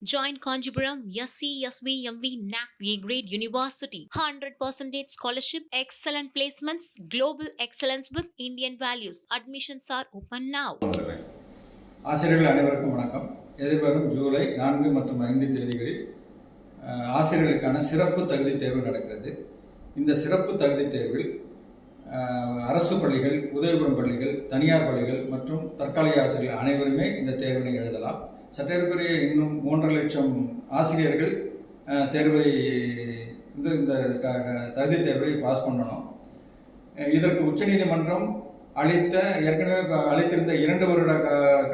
Join Kanjipuram SCSVMV NAC A Grade University. 100% scholarship, excellent placements, global excellence with Indian values. Admissions are open now. ஆசிரியர்கள் அனைவருக்கும் வணக்கம். எதிர்வரும் ஜூலை 4 மற்றும் 5 தேதிகளில் ஆசிரியர்களுக்கான சிறப்பு தகுதி தேர்வு நடக்கிறது. இந்த சிறப்பு தகுதி தேர்வில் அரசு பள்ளிகள், உதவிபெறும் பள்ளிகள், தனியார் பள்ளிகள் மற்றும் தற்காலிக ஆசிரியர்கள் அனைவருமே இந்த தேர்வினை எழுதலாம். சற்றேறக்குறைய இன்னும் 3.5 லட்சம் ஆசிரியர்கள் இந்த தகுதி தேர்வை பாஸ் பண்ணணும். இதற்கு உச்சநீதிமன்றம் ஏற்கனவே அளித்திருந்த 2 வருட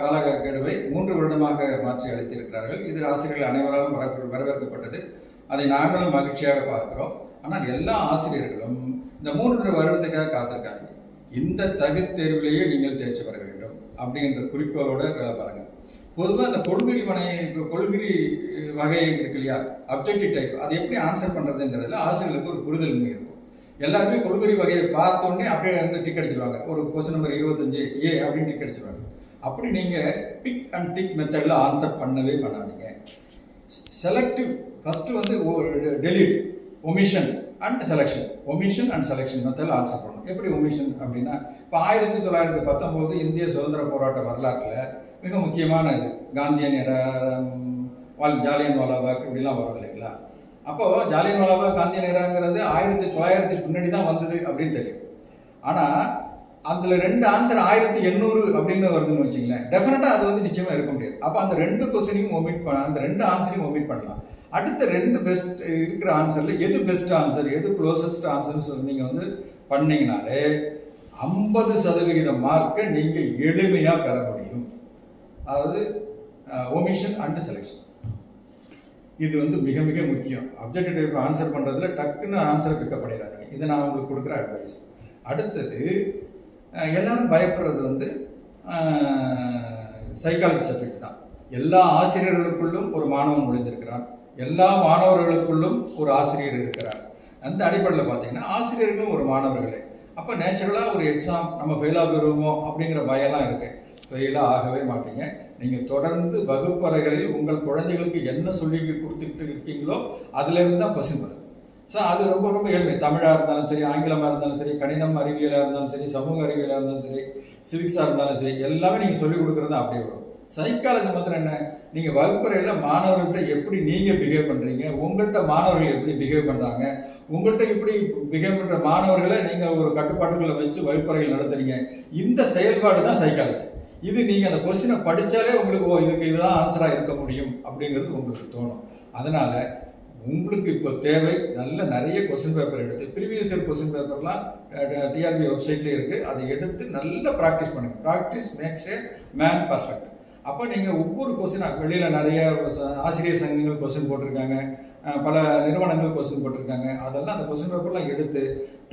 காலக்கெடுவை 3 வருடமாக மாற்றி அளித்திருக்கிறார்கள். இது ஆசிரியர்கள் அனைவராலும் வரவேற்கப்பட்டது. அதை நாங்களும் மகிழ்ச்சியாக பார்க்கிறோம். ஆனால் எல்லா ஆசிரியர்களும் இந்த 3 வருடத்துக்காக காத்திருக்காங்க. இந்த தகுதி தேர்விலேயே நீங்கள் தேர்ச்சி பெற வேண்டும் அப்படின்ற குறிக்கோளோட வேலை பாருங்கள். பொதுவாக அந்த கொள்கிரி வகை இருக்கு இல்லையா, அப்ஜெக்டிவ் டைப், அதை எப்படி ஆன்சர் பண்ணுறதுங்கிறதுல ஆசிரியர்களுக்கு ஒரு புரிதல் இருக்கும். எல்லாருமே கொள்கிரி வகையை பார்த்தோன்னே அப்படியே வந்து டிக் அடிச்சிருவாங்க. ஒரு கொஸ்டின் நம்பர் 25A அப்படின்னு டிக் அடிச்சிருவாங்க. அப்படி நீங்கள் பிக் அண்ட் டிக் மெத்தடில் ஆன்சர் பண்ணவே பண்ணாதீங்க. செலக்டிவ் ஃபஸ்ட்டு வந்து டெலீட், ஒமிஷன் அண்ட் செலெக்ஷன் மெத்தடில் ஆன்சர் பண்ணணும். எப்படி ஒமிஷன் அப்படின்னா, இப்போ 1919 இந்திய சுதந்திர போராட்ட வரலாற்றில் மிக முக்கியமான இது காந்தியன் ஜாலியன் வாலாபாக் இப்படிலாம் வரும் இல்லைங்களா. அப்போது ஜாலியன் வாலாபாக் காந்தியன் எராங்கிறது 1900 முன்னாடி தான் வந்தது அப்படின்னு தெரியும். ஆனால் அதில் 2 ஆன்சர் 1800 அப்படின்னு வருதுன்னு வச்சுங்களேன், டெஃபினட்டாக அது வந்து நிச்சயமாக இருக்க முடியாது. அப்போ அந்த 2 கொஸ்டினையும் அந்த 2 ஆன்சரையும் ஒமிட் பண்ணலாம். அடுத்த 2 பெஸ்ட் இருக்கிற ஆன்சரில் எது பெஸ்ட் ஆன்சர், எது க்ளோசஸ்ட் ஆன்சர்னு சொல்லி நீங்கள் வந்து பண்ணிங்கனாலே 50% மார்க்கை நீங்கள் எளிமையாக பெற முடியும். அதாவது ஒமிஷன் அண்ட் செலெக்ஷன் இது வந்து மிக மிக முக்கியம். அப்ஜெக்டிவ் டைப் ஆன்சர் பண்ணுறதுல டக்குன்னு ஆன்சரை பிக்கப் பண்ணிடாதீங்க. இதை நான் உங்களுக்கு கொடுக்குற அட்வைஸ். அடுத்தது, எல்லாரும் பயப்படுறது வந்து சைக்காலஜி சப்ஜெக்ட் தான். எல்லா ஆசிரியர்களுக்குள்ளும் ஒரு மாணவன் நுழைந்திருக்கிறான், எல்லா மாணவர்களுக்குள்ளும் ஒரு ஆசிரியர் இருக்கிறார். அந்த அடிப்படையில் பார்த்தீங்கன்னா ஆசிரியர்களும் ஒரு மாணவர்களே. அப்போ நேச்சுரலாக ஒரு எக்ஸாம் நம்ம ஃபெயிலாக போயிடுவோமோ அப்படிங்கிற பயம்லாம் இருக்குது. ஃபெயிலாக ஆகவே மாட்டீங்க. நீங்கள் தொடர்ந்து வகுப்பறைகளில் உங்கள் குழந்தைகளுக்கு என்ன சொல்லி கொடுத்துட்டு இருக்கீங்களோ அதிலிருந்து தான் கொஸ்டின் பண்ணுங்க. ஸோ அது ரொம்ப ரொம்ப எளிமை. தமிழாக இருந்தாலும் சரி, ஆங்கிலமாக இருந்தாலும் சரி, கணிதம் அறிவியலாக இருந்தாலும் சரி, சமூக அறிவியலாக இருந்தாலும் சரி, சிவிக்ஸாக இருந்தாலும் சரி, எல்லாமே நீங்கள் சொல்லிக் கொடுக்குறது அப்படியே வரும். சைக்காலஜி மாத்திரம் என்ன, நீங்கள் வகுப்பறையில் மாணவர்கள்ட்ட எப்படி நீங்கள் பிஹேவ் பண்ணுறீங்க, உங்கள்கிட்ட மாணவர்கள் எப்படி பிஹேவ் பண்ணுறாங்க, உங்கள்கிட்ட எப்படி பிஹேவ் பண்ணுற மாணவர்களை நீங்கள் ஒரு கட்டுப்பாட்டுகளை வச்சு வகுப்பறைகள் நடத்துறீங்க, இந்த செயல்பாடு தான் சைக்காலஜி. இது நீங்கள் அந்த கொஸ்டினை படித்தாலே உங்களுக்கு இதுக்கு இதுதான் ஆன்சராக இருக்க முடியும் அப்படிங்கிறது உங்களுக்கு தோணும். அதனால் உங்களுக்கு இப்போ தேவை நிறைய கொஸ்டின் பேப்பர் எடுத்து, ப்ரீவியஸ் இயர் கொஸ்டின் பேப்பர்லாம் டிஆர்பி வெப்சைட்லேயே இருக்குது, அதை எடுத்து நல்லா ப்ராக்டிஸ் பண்ணுங்கள். Practice makes a man perfect. அப்போ நீங்கள் ஒவ்வொரு கொஸ்டினாக வெளியில் நிறைய ஆசிரியர் சங்கங்கள் கொஸ்டின் போட்டிருக்காங்க, பல நிறுவனங்கள் கொஸ்டின் போட்டிருக்காங்க. அதெல்லாம் அந்த கொஸ்டின் பேப்பர்லாம் எடுத்து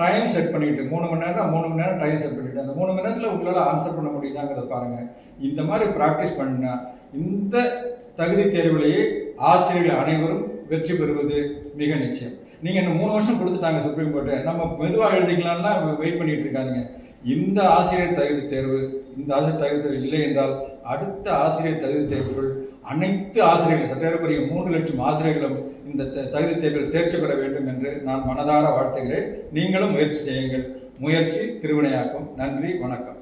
டைம் செட் பண்ணிவிட்டு 3 மணி நேரம் டைம் செட் பண்ணிவிட்டு அந்த 3 மணி நேரத்தில் உங்களால் ஆன்சர் பண்ண முடியுதாங்கிறத பாருங்கள். இந்த மாதிரி ப்ராக்டிஸ் பண்ணால் இந்த தகுதி தேர்விலேயே ஆசிரியர்கள் அனைவரும் வெற்றி பெறுவது மிக நிச்சயம். நீங்கள் இன்னும் 3 வருஷம் கொடுத்துட்டாங்க சுப்ரீம் கோர்ட்டு, நம்ம மெதுவாக எழுதிக்கலாம்னா வெயிட் பண்ணிட்டு இருக்காதிங்க. இந்த ஆசிரியர் தகுதி தேர்வு இல்லை என்றால் அடுத்த ஆசிரியர் தகுதி தேர்வுகள் அனைத்து ஆசிரியர்கள், சற்றேறக்குரிய 3 லட்சம் ஆசிரியர்களும் இந்த தகுதி தேர்வில் தேர்ச்சி பெற வேண்டும் என்று நான் மனதார வாழ்த்துகிறேன். நீங்களும் முயற்சி செய்யுங்கள். முயற்சி திருவினையாக்கும். நன்றி, வணக்கம்.